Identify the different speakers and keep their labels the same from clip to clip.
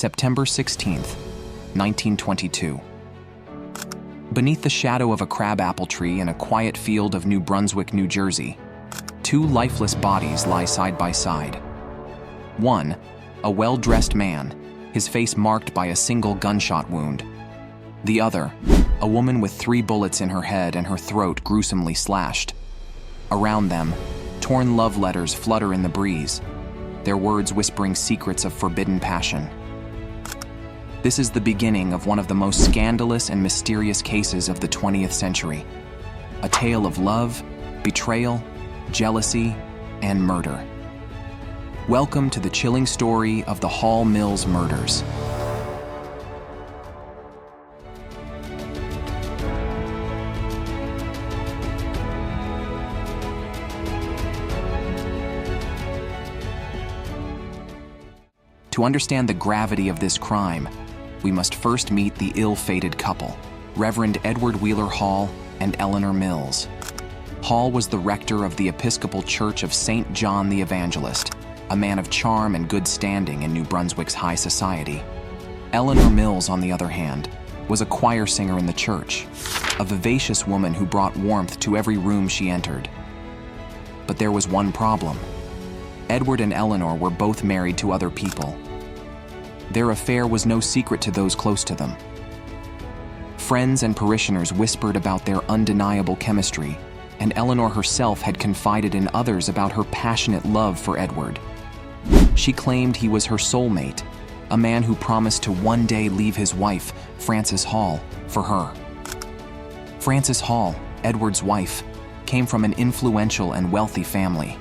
Speaker 1: September 16th, 1922. Beneath the shadow of a crabapple tree in a quiet field of New Brunswick, New Jersey, two lifeless bodies lie side by side. One, a well-dressed man, his face marked by a single gunshot wound. The other, a woman with 3 bullets in her head and her throat gruesomely slashed. Around them, torn love letters flutter in the breeze, their words whispering secrets of forbidden passion. This is the beginning of one of the most scandalous and mysterious cases of the 20th century. A tale of love, betrayal, jealousy, and murder. Welcome to the chilling story of the Hall Mills murders. To understand the gravity of this crime, we must first meet the ill-fated couple, Reverend Edward Wheeler Hall and Eleanor Mills. Hall was the rector of the Episcopal Church of St. John the Evangelist, a man of charm and good standing in New Brunswick's high society. Eleanor Mills, on the other hand, was a choir singer in the church, a vivacious woman who brought warmth to every room she entered. But there was one problem. Edward and Eleanor were both married to other people. Their affair was no secret to those close to them. Friends and parishioners whispered about their undeniable chemistry, and Eleanor herself had confided in others about her passionate love for Edward. She claimed he was her soulmate, a man who promised to one day leave his wife, Frances Hall, for her. Frances Hall, Edward's wife, came from an influential and wealthy family.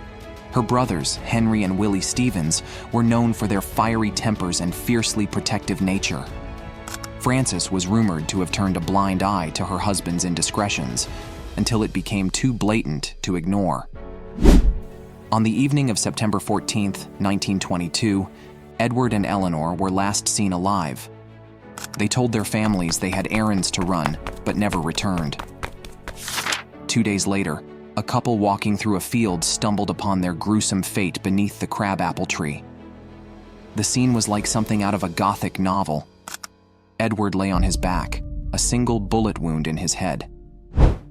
Speaker 1: Her brothers, Henry and Willie Stevens, were known for their fiery tempers and fiercely protective nature. Frances was rumored to have turned a blind eye to her husband's indiscretions, until it became too blatant to ignore. On the evening of September 14th, 1922, Edward and Eleanor were last seen alive. They told their families they had errands to run, but never returned. 2 days later, a couple walking through a field stumbled upon their gruesome fate beneath the crabapple tree. The scene was like something out of a Gothic novel. Edward lay on his back, a single bullet wound in his head.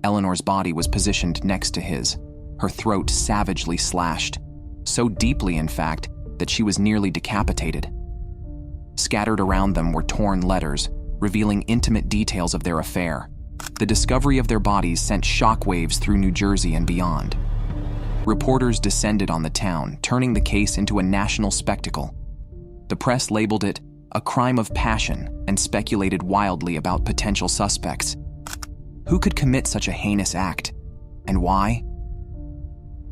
Speaker 1: Eleanor's body was positioned next to his, her throat savagely slashed, so deeply, in fact, that she was nearly decapitated. Scattered around them were torn letters, revealing intimate details of their affair. The discovery of their bodies sent shockwaves through New Jersey and beyond. Reporters descended on the town, turning the case into a national spectacle. The press labeled it a crime of passion and speculated wildly about potential suspects. Who could commit such a heinous act, and why?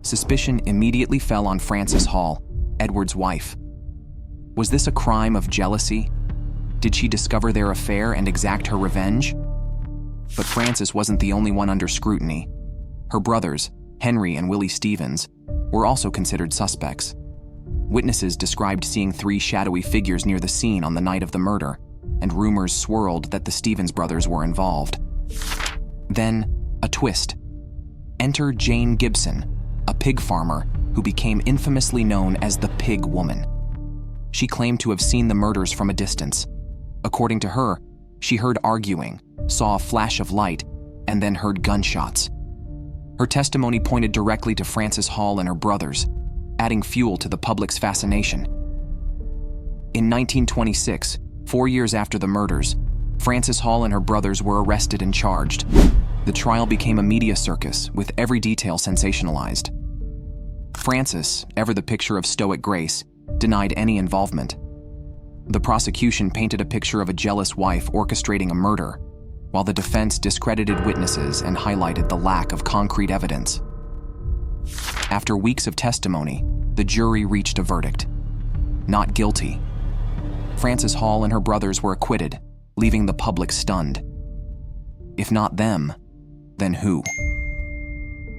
Speaker 1: Suspicion immediately fell on Frances Hall, Edward's wife. Was this a crime of jealousy? Did she discover their affair and exact her revenge? But Frances wasn't the only one under scrutiny. Her brothers, Henry and Willie Stevens, were also considered suspects. Witnesses described seeing 3 shadowy figures near the scene on the night of the murder, and rumors swirled that the Stevens brothers were involved. Then, a twist. Enter Jane Gibson, a pig farmer who became infamously known as the Pig Woman. She claimed to have seen the murders from a distance. According to her, she heard arguing, saw a flash of light, and then heard gunshots. Her testimony pointed directly to Frances Hall and her brothers, adding fuel to the public's fascination. In 1926, 4 years after the murders, Frances Hall and her brothers were arrested and charged. The trial became a media circus, with every detail sensationalized. Frances, ever the picture of stoic grace, denied any involvement. The prosecution painted a picture of a jealous wife orchestrating a murder, while the defense discredited witnesses and highlighted the lack of concrete evidence. After weeks of testimony, the jury reached a verdict. Not guilty. Frances Hall and her brothers were acquitted, leaving the public stunned. If not them, then who?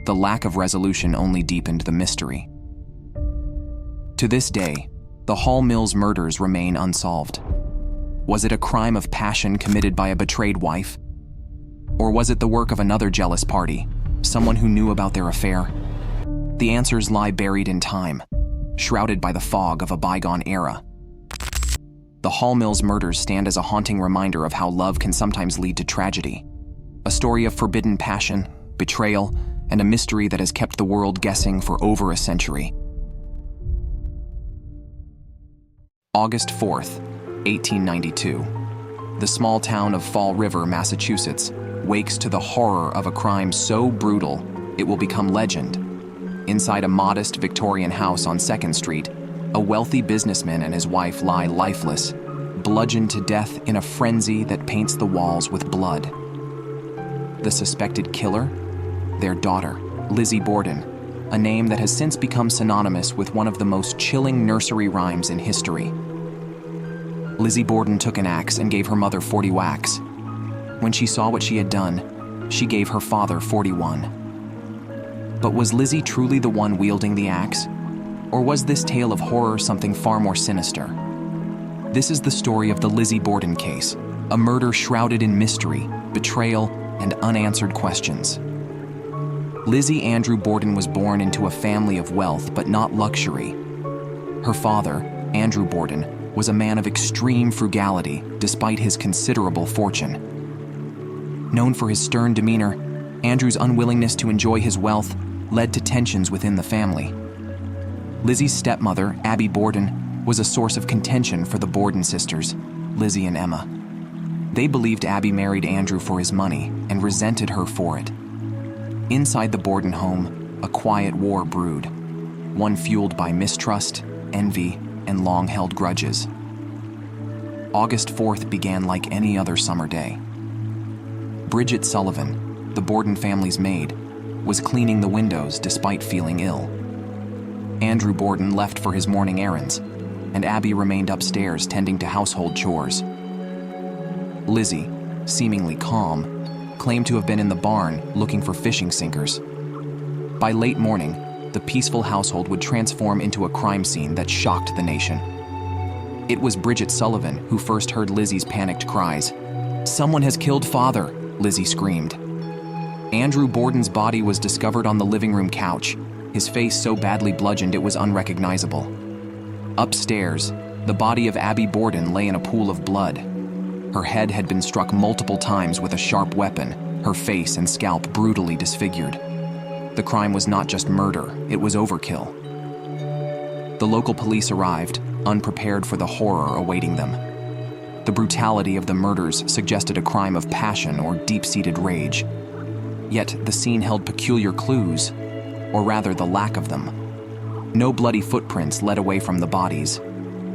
Speaker 1: The lack of resolution only deepened the mystery. To this day, the Hall Mills murders remain unsolved. Was it a crime of passion committed by a betrayed wife? Or was it the work of another jealous party, someone who knew about their affair? The answers lie buried in time, shrouded by the fog of a bygone era. The Hall Mills murders stand as a haunting reminder of how love can sometimes lead to tragedy. A story of forbidden passion, betrayal, and a mystery that has kept the world guessing for over a century. August 4th, 1892. The small town of Fall River, Massachusetts, wakes to the horror of a crime so brutal it will become legend. Inside a modest Victorian house on 2nd Street, a wealthy businessman and his wife lie lifeless, bludgeoned to death in a frenzy that paints the walls with blood. The suspected killer? Their daughter, Lizzie Borden, a name that has since become synonymous with one of the most chilling nursery rhymes in history. Lizzie Borden took an axe and gave her mother 40 whacks. When she saw what she had done, she gave her father 41. But was Lizzie truly the one wielding the axe? Or was this tale of horror something far more sinister? This is the story of the Lizzie Borden case, a murder shrouded in mystery, betrayal, and unanswered questions. Lizzie Andrew Borden was born into a family of wealth but not luxury. Her father, Andrew Borden, was a man of extreme frugality despite his considerable fortune. Known for his stern demeanor, Andrew's unwillingness to enjoy his wealth led to tensions within the family. Lizzie's stepmother, Abby Borden, was a source of contention for the Borden sisters, Lizzie and Emma. They believed Abby married Andrew for his money and resented her for it. Inside the Borden home, a quiet war brewed, one fueled by mistrust, envy, and long-held grudges. August 4th began like any other summer day. Bridget Sullivan, the Borden family's maid, was cleaning the windows despite feeling ill. Andrew Borden left for his morning errands, and Abby remained upstairs tending to household chores. Lizzie, seemingly calm, claimed to have been in the barn looking for fishing sinkers. By late morning, the peaceful household would transform into a crime scene that shocked the nation. It was Bridget Sullivan who first heard Lizzie's panicked cries. "Someone has killed Father," Lizzie screamed. Andrew Borden's body was discovered on the living room couch, his face so badly bludgeoned it was unrecognizable. Upstairs, the body of Abby Borden lay in a pool of blood. Her head had been struck multiple times with a sharp weapon, her face and scalp brutally disfigured. The crime was not just murder, it was overkill. The local police arrived, unprepared for the horror awaiting them. The brutality of the murders suggested a crime of passion or deep-seated rage. Yet the scene held peculiar clues, or rather the lack of them. No bloody footprints led away from the bodies,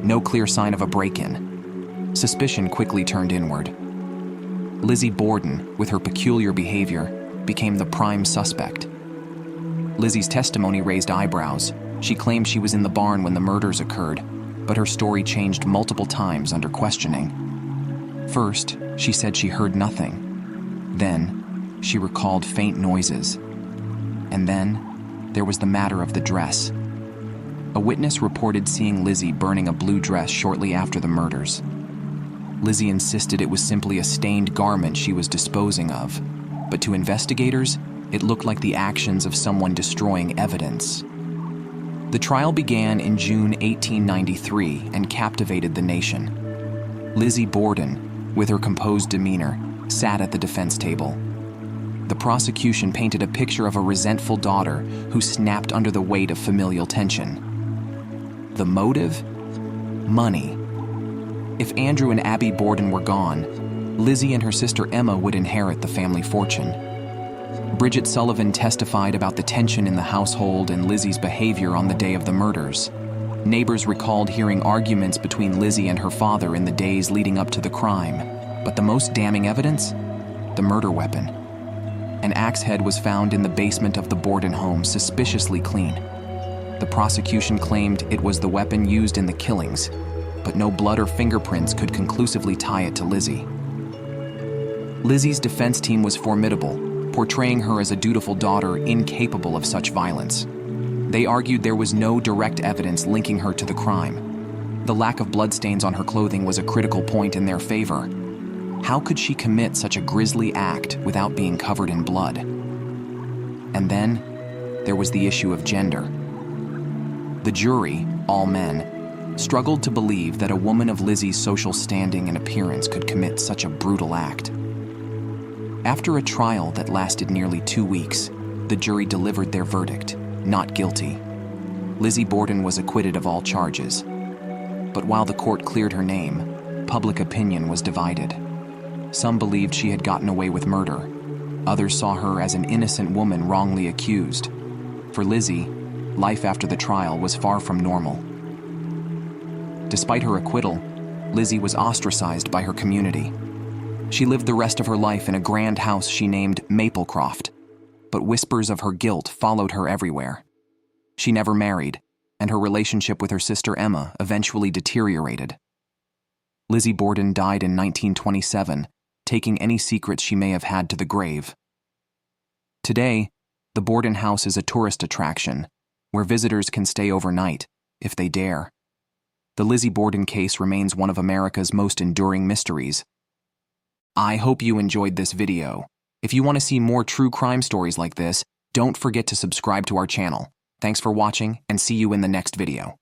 Speaker 1: no clear sign of a break-in. Suspicion quickly turned inward. Lizzie Borden, with her peculiar behavior, became the prime suspect. Lizzie's testimony raised eyebrows. She claimed she was in the barn when the murders occurred, but her story changed multiple times under questioning. First, she said she heard nothing. Then, she recalled faint noises. And then, there was the matter of the dress. A witness reported seeing Lizzie burning a blue dress shortly after the murders. Lizzie insisted it was simply a stained garment she was disposing of, but to investigators, it looked like the actions of someone destroying evidence. The trial began in June 1893 and captivated the nation. Lizzie Borden, with her composed demeanor, sat at the defense table. The prosecution painted a picture of a resentful daughter who snapped under the weight of familial tension. The motive? Money. If Andrew and Abby Borden were gone, Lizzie and her sister Emma would inherit the family fortune. Bridget Sullivan testified about the tension in the household and Lizzie's behavior on the day of the murders. Neighbors recalled hearing arguments between Lizzie and her father in the days leading up to the crime. But the most damning evidence? The murder weapon. An axe head was found in the basement of the Borden home, suspiciously clean. The prosecution claimed it was the weapon used in the killings, but no blood or fingerprints could conclusively tie it to Lizzie. Lizzie's defense team was formidable, portraying her as a dutiful daughter incapable of such violence. They argued there was no direct evidence linking her to the crime. The lack of bloodstains on her clothing was a critical point in their favor. How could she commit such a grisly act without being covered in blood? And then, there was the issue of gender. The jury, all men, struggled to believe that a woman of Lizzie's social standing and appearance could commit such a brutal act. After a trial that lasted nearly 2 weeks, the jury delivered their verdict, not guilty. Lizzie Borden was acquitted of all charges. But while the court cleared her name, public opinion was divided. Some believed she had gotten away with murder. Others saw her as an innocent woman wrongly accused. For Lizzie, life after the trial was far from normal. Despite her acquittal, Lizzie was ostracized by her community. She lived the rest of her life in a grand house she named Maplecroft, but whispers of her guilt followed her everywhere. She never married, and her relationship with her sister Emma eventually deteriorated. Lizzie Borden died in 1927, taking any secrets she may have had to the grave. Today, the Borden House is a tourist attraction, where visitors can stay overnight, if they dare. The Lizzie Borden case remains one of America's most enduring mysteries. I hope you enjoyed this video. If you want to see more true crime stories like this, don't forget to subscribe to our channel. Thanks for watching, and see you in the next video.